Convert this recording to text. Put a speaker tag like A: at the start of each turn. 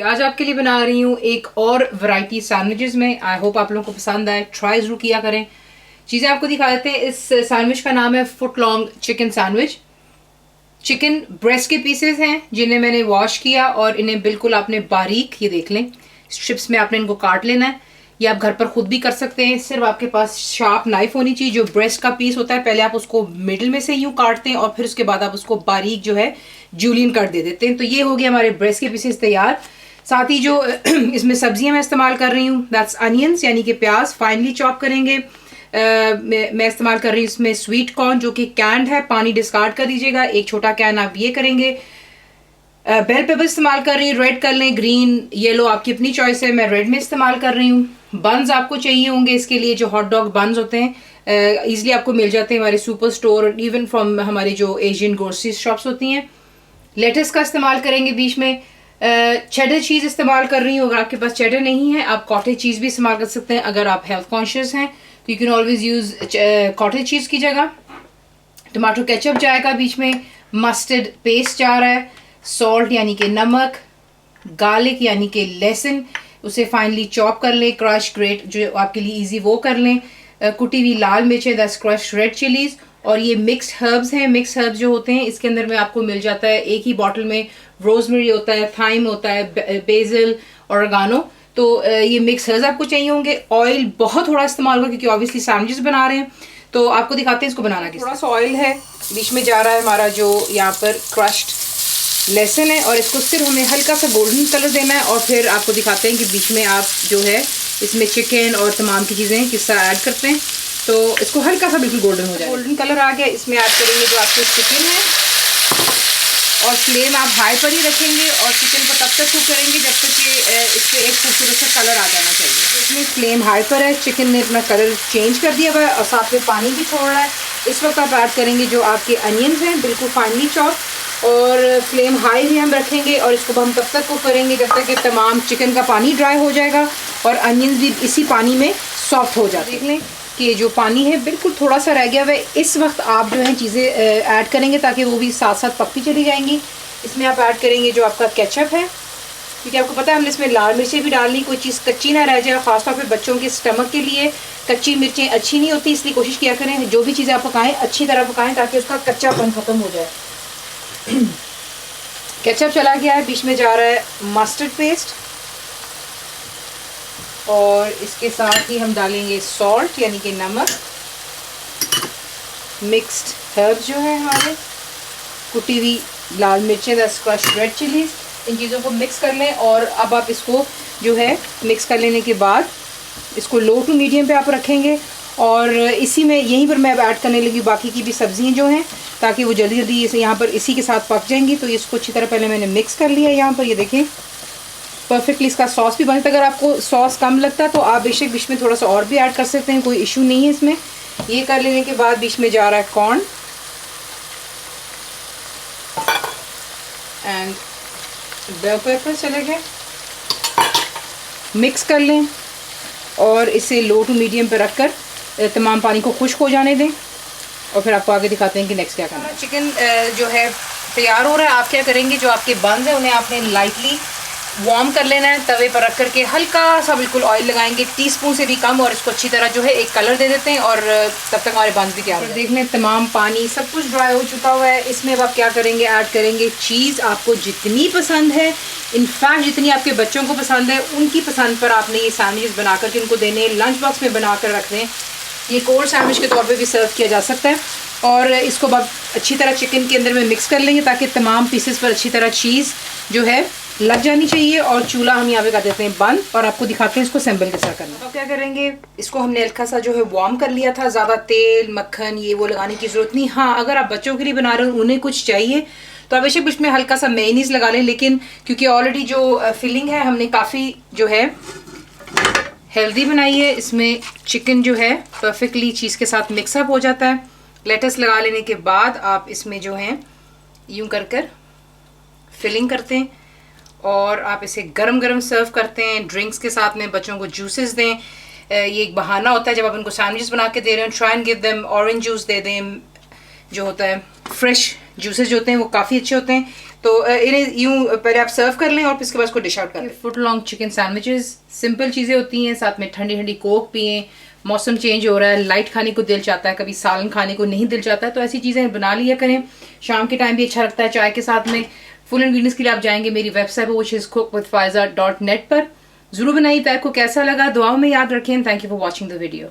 A: आज आपके लिए बना रही हूँ एक और वैरायटी सैंडविचेस में। आई होप आप लोगों को पसंद आए, ट्राई जरूर किया करें। चीज़ें आपको दिखा देते हैं। इस सैंडविच का नाम है foot long chicken sandwich. Chicken breast के पीसेस हैं जिन्हें मैंने वॉश किया और इन्हें बिल्कुल आपने बारीक, ये देख लें, स्ट्रिप्स में आपने इनको काट लेना है। ये आप घर पर खुद भी कर सकते हैं। सिर्फ आपके पास शार्प नाइफ होनी चाहिए। जो ब्रेस्ट का पीस होता है पहले आप उसको मिडिल में से यूं काटते हैं और फिर उसके बाद आप उसको बारीक जो है जूलियन कट दे देते हैं। तो ये हो गया हमारे ब्रेस्ट के पीसेस तैयार। साथ ही जो इसमें सब्जियां मैं इस्तेमाल कर रही हूँ, दैट्स अनियंस यानी कि प्याज फाइनली चॉप करेंगे। मैं इस्तेमाल कर रही हूँ इसमें स्वीट कॉर्न जो कि कैंड है, पानी डिस्कार्ड कर दीजिएगा। एक छोटा कैन आप ये करेंगे। बेल पेपर इस्तेमाल कर रही हूँ, रेड कर लें, ग्रीन, येलो आपकी अपनी चॉइस है। मैं रेड में इस्तेमाल कर रही हूँ। बन्स आपको चाहिए होंगे इसके लिए, जो हॉट डॉग बन्स होते हैं ईजिली आपको मिल जाते हैं हमारे सुपर स्टोर, इवन फ्रॉम हमारी जो एशियन ग्रोसरी शॉप्स होती हैं। लेटस का इस्तेमाल करेंगे बीच में। चेडर चीज़ इस्तेमाल कर रही हूँ। अगर आपके पास चेडर नहीं है आप कॉटेज चीज़ भी इस्तेमाल कर सकते हैं। अगर आप हेल्थ कॉन्शियस हैं तो you can always use cottage चीज़ की जगह। टमाटो केचप जाएगा बीच में, मस्टर्ड पेस्ट जा रहा है, सॉल्ट यानी कि नमक, गार्लिक यानी कि लहसुन, उसे फाइनली चॉप कर लें, क्रश ग्रेट जो आपके लिए इजी वो कर लें। कुटी हुई लाल मिर्चें, दस क्रश रेड चिलीज़, और ये मिक्स्ड हर्ब्स हैं। मिक्स हर्ब्स जो होते हैं इसके अंदर में आपको मिल जाता है एक ही बॉटल में, रोजमेरी होता है, थाइम होता है, बेसिल, ऑर्गानो। तो ये मिक्स हर्ब्स आपको चाहिए होंगे। ऑयल बहुत थोड़ा इस्तेमाल होगा क्योंकि ऑब्वियसली सैंडविचेस बना रहे हैं। तो आपको दिखाते हैं इसको बनाना किस। थोड़ा सा ऑयल है, बीच में जा रहा है हमारा जो यहाँ पर क्रश्ड लहसुन है, और इसको सिर्फ हमें हल्का सा गोल्डन कलर देना है। और फिर आपको दिखाते हैं कि बीच में आप जो है इसमें चिकन और तमाम की चीज़ें किस तरह ऐड करते हैं। तो इसको हल्का सा बिल्कुल गोल्डन हो जाए। गोल्डन कलर आ गया, इसमें ऐड करेंगे जो आपके चिकन है, और फ्लेम आप हाई पर ही रखेंगे और चिकन को तब तक कुक करेंगे जब तक कि इससे एक खूबसूरत सा कलर आ जाना चाहिए। इसमें फ्लेम हाई पर है, चिकन ने अपना कलर चेंज कर दिया हुआ है और साथ में पानी भी छोड़ रहा है। इस वक्त आप ऐड करेंगे जो आपके अनियंस हैं, बिल्कुल फाइनली चॉप, और फ्लेम हाई ही हम रखेंगे और इसको हम तब तक कुक करेंगे जब तक कि तमाम चिकन का पानी ड्राई हो जाएगा और अनियंस भी इसी पानी में सॉफ्ट हो जाते हैं। देख लें कि जो पानी है बिल्कुल थोड़ा सा रह गया हुआ है। इस वक्त आप जो है चीज़ें ऐड करेंगे ताकि वो भी साथ साथ पकती चली जाएंगी। इसमें आप ऐड करेंगे जो आपका केचप है, क्योंकि आपको पता है हमने इसमें लाल मिर्चें भी डालनी, कोई चीज़ कच्ची ना रह जाए। ख़ासतौर पे बच्चों के स्टमक के लिए कच्ची मिर्चें अच्छी नहीं होती, इसलिए कोशिश किया करें जो भी चीज़ें आप पकाएं अच्छी तरह पकाएं ताकि उसका कच्चापन ख़त्म हो जाए। केचप चला गया है, बीच में जा रहा है मस्टर्ड पेस्ट, और इसके साथ ही हम डालेंगे सॉल्ट यानी कि नमक, मिक्स्ड हर्ब्स जो है हमारे, कुटी हुई लाल मिर्चें, दस क्रश रेड चिलीज़, इन चीज़ों को मिक्स कर लें। और अब आप इसको जो है मिक्स कर लेने के बाद इसको लो टू मीडियम पे आप रखेंगे, और इसी में यहीं पर मैं अब ऐड करने लगी बाकी की भी सब्जियां जो हैं ताकि वो जल्दी जल्दी इसे यहाँ पर इसी के साथ पक जाएंगी। तो इसको अच्छी तरह पहले मैंने मिक्स कर लिया। यहाँ पर ये देखें परफेक्टली इसका सॉस भी बनता है। अगर आपको सॉस कम लगता है तो आप बेशक बीच में थोड़ा सा और भी ऐड कर सकते हैं, कोई इशू नहीं है इसमें। ये कर लेने के बाद बीच में जा रहा है कॉर्न एंड बेल पेपर, चले गए, मिक्स कर लें और इसे लो टू मीडियम पे रखकर तमाम पानी को खुश्क हो जाने दें, और फिर आपको आगे दिखाते हैं कि नेक्स्ट क्या करना है। चिकन जो है तैयार हो रहा है। आप क्या करेंगे, जो आपके बंस हैं उन्हें आपने लाइटली वार्म कर लेना है, तवे पर रख करके हल्का सा बिल्कुल ऑयल लगाएंगे, टीस्पून से भी कम, और इसको अच्छी तरह जो है एक कलर दे देते हैं, और तब तक हमारे बंस भी तैयार हो। देख लें तमाम पानी सब कुछ ड्राई हो चुका हुआ है। इसमें अब आप क्या करेंगे, ऐड करेंगे चीज़ आपको जितनी पसंद है, इनफैक्ट जितनी आपके बच्चों को पसंद है उनकी पसंद पर आपने ये सैंडविच बना करके उनको देने, लंच बॉक्स में बना कर रख दें। ये कोल्ड सैंडविच के तौर पे भी सर्व किया जा सकता है। और इसको अब अच्छी तरह चिकन के अंदर में मिक्स कर लेंगे ताकि तमाम पीसेस पर अच्छी तरह चीज़ जो है लग जानी चाहिए। और चूल्हा हम यहाँ पे कर देते हैं बंद, और आपको दिखाते हैं इसको असेंबल किस तरह करना है। तो क्या करेंगे, इसको हमने हल्का सा जो है वार्म कर लिया था, ज़्यादा तेल मक्खन ये वो लगाने की ज़रूरत नहीं। हाँ, अगर आप बच्चों के लिए बना रहे हो उन्हें कुछ चाहिए तो आप बेशक इसमें हल्का सा मेयोनीज लगा लें, लेकिन क्योंकि ऑलरेडी जो फिलिंग है हमने काफ़ी जो है हेल्दी बनाई है, इसमें चिकन जो है परफेक्टली चीज़ के साथ मिक्सअप हो जाता है। लेटस लगा लेने के बाद आप इसमें जो है यूं कर कर फिलिंग करते हैं और आप इसे गरम गरम सर्व करते हैं ड्रिंक्स के साथ में। बच्चों को जूसेस दें, ये एक बहाना होता है जब आप उनको सैंडविच बना के दे रहे हैं, try and give them orange juice दे दें जो होता है फ्रेश जूसेस जो होते हैं वो काफ़ी अच्छे होते हैं। तो इन्हें यूँ पहले आप सर्व कर लें और फिर उसके बाद उसको डिश आउट कर लें। Foot long chicken sandwiches simple चीज़ें होती हैं, साथ में ठंडी ठंडी कोक पिएं, मौसम चेंज हो रहा है, लाइट खाने को दिल चाहता है, कभी सालन खाने को नहीं दिल चाहता है, तो ऐसी चीज़ें बना लिया करें। शाम के टाइम भी अच्छा लगता है चाय के साथ में। फुल इंग्रीडिएंट्स के लिए आप जाएंगे मेरी वेबसाइट पर which is cookWithFaiza.net पर। जरूर बनाइए। आपको कैसा लगा दुआओं में याद रखें। Thank you for watching the video.